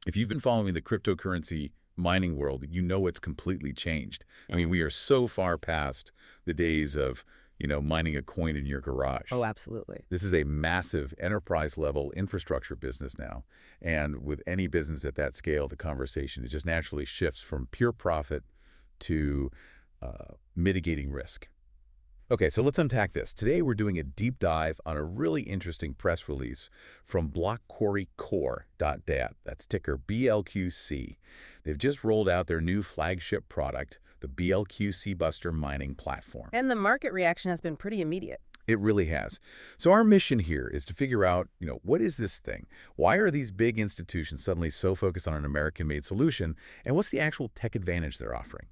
If you've been following the cryptocurrency mining world, you know it's completely changed. I mean, we are so far past the days of, mining a coin in your garage. Oh, absolutely. This is a massive enterprise-level infrastructure business now. And with any business at that scale, the conversation, it just naturally shifts from pure profit to mitigating risk. Okay, so let's unpack this. Today, we're doing a deep dive on a really interesting press release from BlockQuarry Corp. That's ticker BLQC. They've just rolled out their new flagship product, the BLQCBuster mining platform. And the market reaction has been pretty immediate. It really has. So our mission here is to figure out, what is this thing? Why are these big institutions suddenly so focused on an American-made solution? And what's the actual tech advantage they're offering?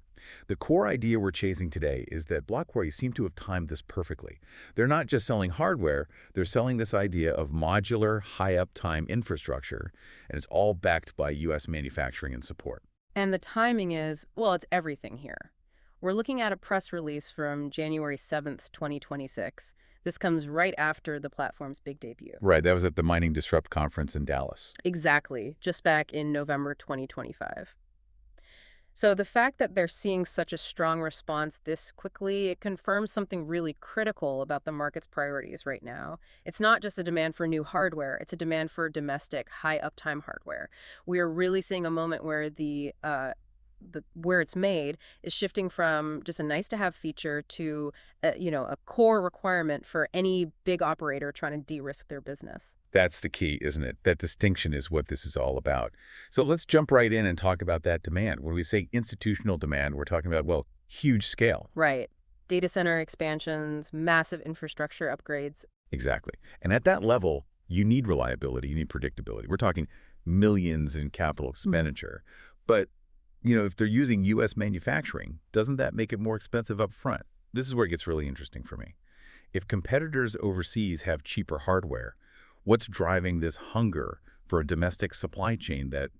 The core idea we're chasing today is that BlockQuarry seem to have timed this perfectly. They're not just selling hardware, they're selling this idea of modular, high-uptime infrastructure, and it's all backed by U.S. manufacturing and support. And the timing is, well, it's everything here. We're looking at a press release from January 7th, 2026. This comes right after the platform's big debut. Right, that was at the Mining Disrupt conference in Dallas. Exactly, just back in November 2025. So the fact that they're seeing such a strong response this quickly, it confirms something really critical about the market's priorities right now. It's not just a demand for new hardware, it's a demand for domestic, high-uptime hardware. We are really seeing a moment where where it's made is shifting from just a nice-to-have feature to, a core requirement for any big operator trying to de-risk their business. That's the key, isn't it? That distinction is what this is all about. So let's jump right in and talk about that demand. When we say institutional demand, we're talking about, well, huge scale. Right. Data center expansions, massive infrastructure upgrades. Exactly. And at that level, you need reliability, you need predictability. We're talking millions in capital expenditure. But if they're using U.S. manufacturing, doesn't that make it more expensive up front? This is where it gets really interesting for me. If competitors overseas have cheaper hardware, what's driving this hunger for a domestic supply chain that,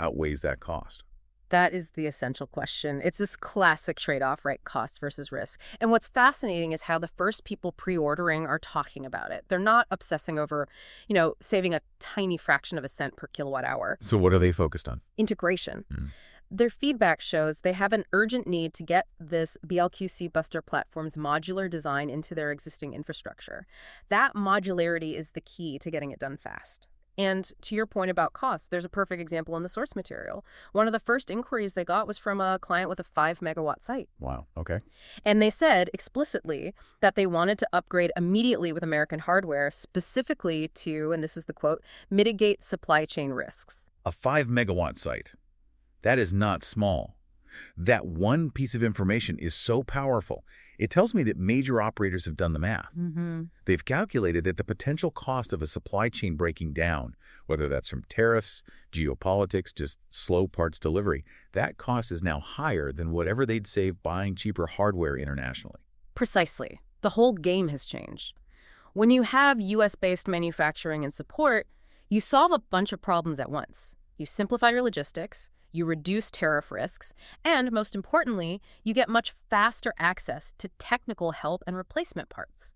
outweighs that cost? That is the essential question. It's this classic trade-off, right? Cost versus risk. And what's fascinating is how the first people pre-ordering are talking about it. They're not obsessing over, saving a tiny fraction of a cent per kilowatt hour. So what are they focused on? Integration. Their feedback shows they have an urgent need to get this BLQCBuster platform's modular design into their existing infrastructure. That modularity is the key to getting it done fast. And to your point about cost, there's a perfect example in the source material. One of the first inquiries they got was from a client with a 5-megawatt site. Wow, okay. And they said explicitly that they wanted to upgrade immediately with American hardware, specifically to, and this is the quote, mitigate supply chain risks. A 5-megawatt site. That is not small. That one piece of information is so powerful. It tells me that major operators have done the math. They've calculated that the potential cost of a supply chain breaking down, whether that's from tariffs, geopolitics, just slow parts delivery, that cost is now higher than whatever they'd save buying cheaper hardware internationally. Precisely. The whole game has changed. When you have U.S.-based manufacturing and support, you solve a bunch of problems at once. You simplify your logistics, you reduce tariff risks, and most importantly, you get much faster access to technical help and replacement parts.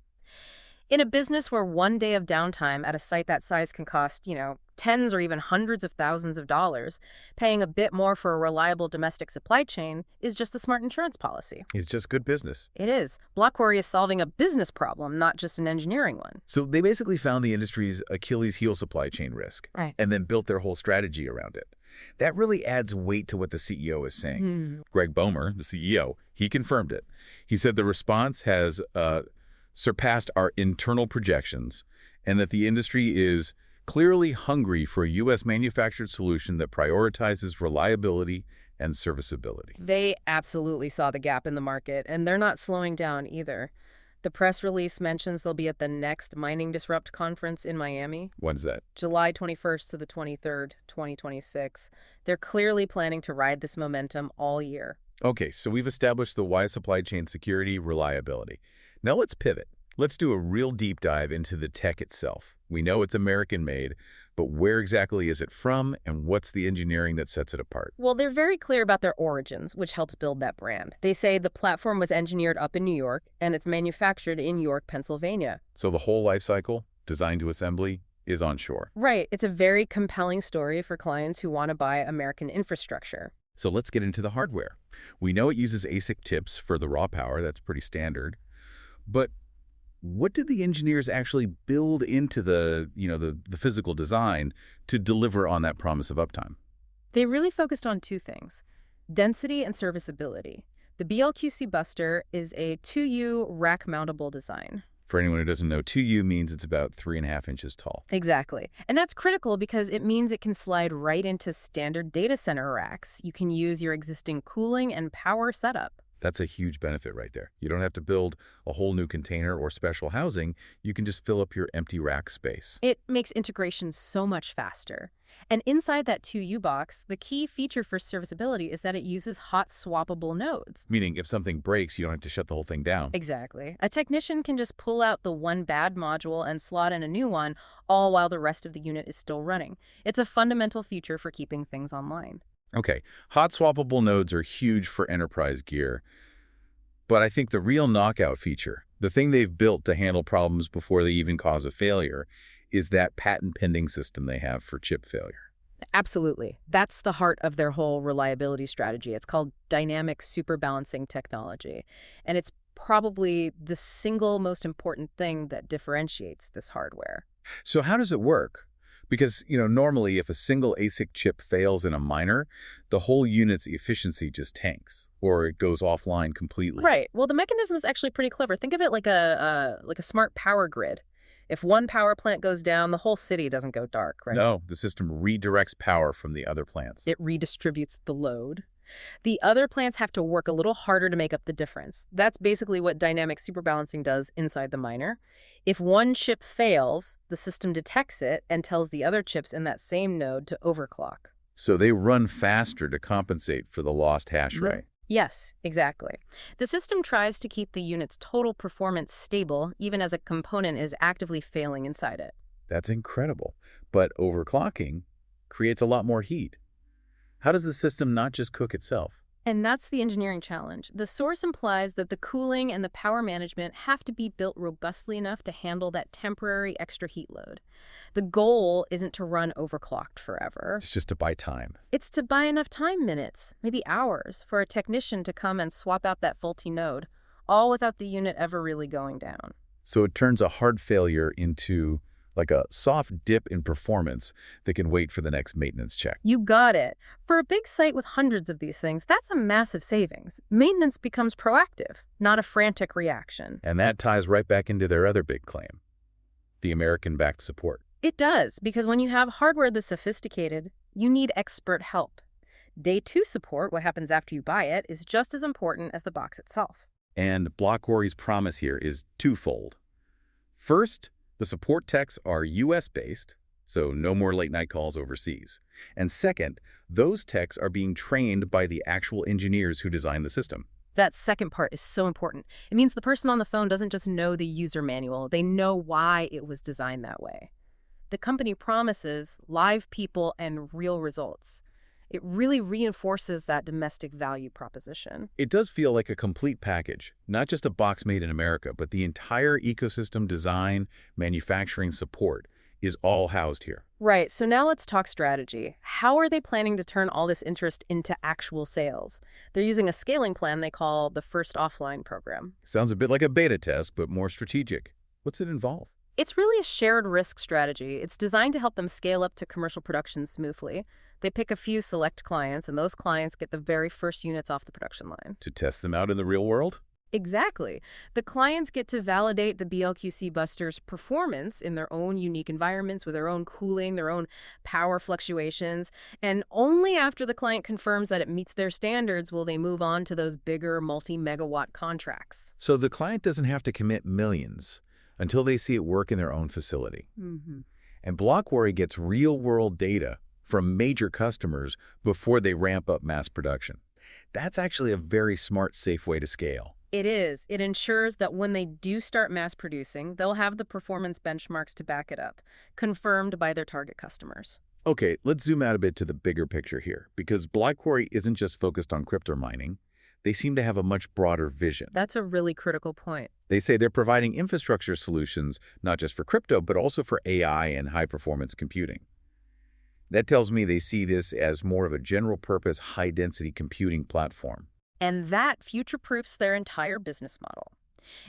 In a business where one day of downtime at a site that size can cost, tens or even hundreds of thousands of dollars, paying a bit more for a reliable domestic supply chain is just a smart insurance policy. It's just good business. It is. BlockQuarry is solving a business problem, not just an engineering one. So they basically found the industry's Achilles heel supply chain risk, Right. and then built their whole strategy around it. That really adds weight to what the CEO is saying. Greg Bomer, the CEO, he confirmed it. He said the response has surpassed our internal projections and that the industry is clearly hungry for a U.S. manufactured solution that prioritizes reliability and serviceability. They absolutely saw the gap in the market, and they're not slowing down either. The press release mentions they'll be at the next Mining Disrupt conference in Miami. When's that? July 21st to the 23rd, 2026. They're clearly planning to ride this momentum all year. Okay, so we've established the why supply chain security, reliability. Now let's pivot. Let's do a real deep dive into the tech itself. We know it's American-made, but where exactly is it from, and what's the engineering that sets it apart? Well, they're very clear about their origins, which helps build that brand. They say the platform was engineered up in New York, and it's manufactured in York, Pennsylvania. So the whole life cycle, design to assembly, is onshore. Right. It's a very compelling story for clients who want to buy American infrastructure. So let's get into the hardware. We know it uses ASIC chips for the raw power. That's pretty standard. But what did the engineers actually build into the physical design to deliver on that promise of uptime? They really focused on two things: density and serviceability. The BLQCBuster is a 2U rack-mountable design. For anyone who doesn't know, 2U means it's about 3.5 inches tall. Exactly. And that's critical because it means it can slide right into standard data center racks. You can use your existing cooling and power setup. That's a huge benefit right there. You don't have to build a whole new container or special housing. You can just fill up your empty rack space. It makes integration so much faster. And inside that 2U box, the key feature for serviceability is that it uses hot-swappable nodes. Meaning if something breaks, you don't have to shut the whole thing down. Exactly. A technician can just pull out the one bad module and slot in a new one, all while the rest of the unit is still running. It's a fundamental feature for keeping things online. Okay, hot swappable nodes are huge for enterprise gear. But I think the real knockout feature, the thing they've built to handle problems before they even cause a failure, is that patent-pending system they have for chip failure. Absolutely. That's the heart of their whole reliability strategy. It's called dynamic superbalancing technology. And it's probably the single most important thing that differentiates this hardware. So how does it work? Because, normally if a single ASIC chip fails in a miner, the whole unit's efficiency just tanks, or it goes offline completely. Right. Well, the mechanism is actually pretty clever. Think of it like a smart power grid. If one power plant goes down, the whole city doesn't go dark, right? No, the system redirects power from the other plants. It redistributes the load. The other plants have to work a little harder to make up the difference. That's basically what dynamic superbalancing does inside the miner. If one chip fails, the system detects it and tells the other chips in that same node to overclock. So they run faster to compensate for the lost hash rate. Yes, exactly. The system tries to keep the unit's total performance stable, even as a component is actively failing inside it. That's incredible. But overclocking creates a lot more heat. How does the system not just cook itself? And that's the engineering challenge. The source implies that the cooling and the power management have to be built robustly enough to handle that temporary extra heat load. The goal isn't to run overclocked forever. It's just to buy time. It's to buy enough time minutes, maybe hours, for a technician to come and swap out that faulty node, all without the unit ever really going down. So it turns a hard failure into like a soft dip in performance that can wait for the next maintenance check. You got it. For a big site with hundreds of these things, that's a massive savings. Maintenance becomes proactive, not a frantic reaction. And that ties right back into their other big claim, the American-backed support. It does, because when you have hardware that's sophisticated, you need expert help. Day 2 support, what happens after you buy it, is just as important as the box itself. And BlockQuarry's promise here is twofold. First, the support techs are US-based, so no more late-night calls overseas. And second, those techs are being trained by the actual engineers who designed the system. That second part is so important. It means the person on the phone doesn't just know the user manual, they know why it was designed that way. The company promises live people and real results. It really reinforces that domestic value proposition. It does feel like a complete package, not just a box made in America, but the entire ecosystem design, manufacturing support is all housed here. Right, so now let's talk strategy. How are they planning to turn all this interest into actual sales? They're using a scaling plan they call the First Offline program. Sounds a bit like a beta test, but more strategic. What's it involve? It's really a shared risk strategy. It's designed to help them scale up to commercial production smoothly. They pick a few select clients, and those clients get the very first units off the production line. To test them out in the real world? Exactly. The clients get to validate the BLQCBuster's performance in their own unique environments with their own cooling, their own power fluctuations, and only after the client confirms that it meets their standards will they move on to those bigger multi-megawatt contracts. So the client doesn't have to commit millions until they see it work in their own facility. And BlockQuarry gets real-world data from major customers before they ramp up mass production. That's actually a very smart, safe way to scale. It is. It ensures that when they do start mass producing, they'll have the performance benchmarks to back it up, confirmed by their target customers. Okay, let's zoom out a bit to the bigger picture here, because BlockQuarry isn't just focused on crypto mining. they seem to have a much broader vision. That's a really critical point. They say they're providing infrastructure solutions not just for crypto, but also for AI and high-performance computing. That tells me they see this as more of a general-purpose, high-density computing platform. And that future-proofs their entire business model.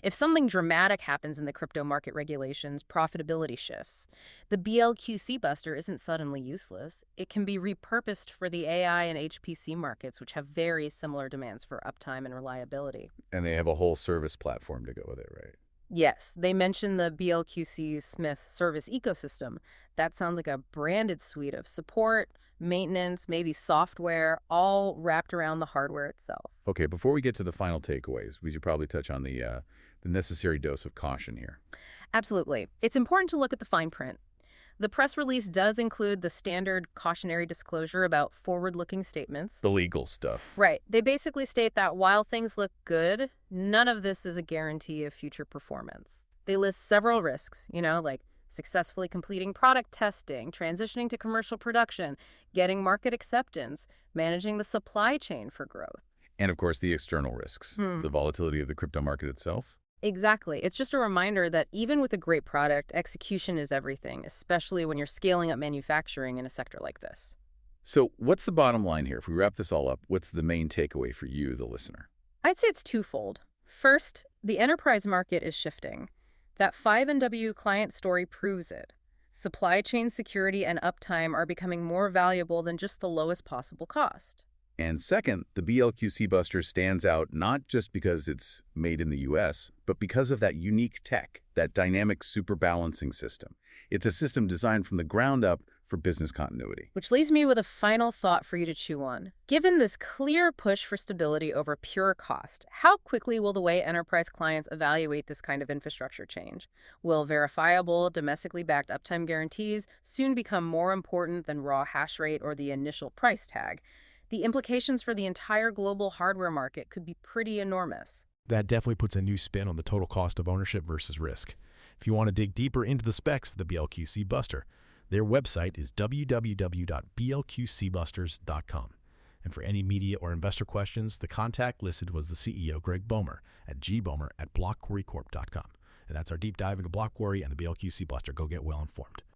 If something dramatic happens in the crypto market regulations, profitability shifts. The BLQCBuster isn't suddenly useless. It can be repurposed for the AI and HPC markets, which have very similar demands for uptime and reliability. And they have a whole service platform to go with it, right? Yes, they mentioned the BLQC Smith service ecosystem. That sounds like a branded suite of support, maintenance, maybe software, all wrapped around the hardware itself. Okay, before we get to the final takeaways, we should probably touch on the necessary dose of caution here. Absolutely. It's important to look at the fine print. The press release does include the standard cautionary disclosure about forward-looking statements. The legal stuff. Right. They basically state that while things look good, none of this is a guarantee of future performance. They list several risks, like successfully completing product testing, transitioning to commercial production, getting market acceptance, managing the supply chain for growth. And, of course, the external risks, the volatility of the crypto market itself. Exactly. It's just a reminder that even with a great product, execution is everything, especially when you're scaling up manufacturing in a sector like this. So what's the bottom line here? If we wrap this all up, what's the main takeaway for you, the listener? I'd say it's twofold. First, the enterprise market is shifting. That 5NW client story proves it. Supply chain security and uptime are becoming more valuable than just the lowest possible cost. And second, the BLQCBuster stands out not just because it's made in the U.S., but because of that unique tech, that dynamic superbalancing system. It's a system designed from the ground up for business continuity. Which leaves me with a final thought for you to chew on. Given this clear push for stability over pure cost, how quickly will the way enterprise clients evaluate this kind of infrastructure change? Will verifiable, domestically backed uptime guarantees soon become more important than raw hash rate or the initial price tag? The implications for the entire global hardware market could be pretty enormous. That definitely puts a new spin on the total cost of ownership versus risk. If you want to dig deeper into the specs of the BLQCBuster, their website is www.blqcbusters.com. And for any media or investor questions, the contact listed was the CEO, Greg Bomer, at gbomer@blockquarrycorp.com. And that's our deep dive into BlockQuarry and the BLQCBuster. Go get well informed.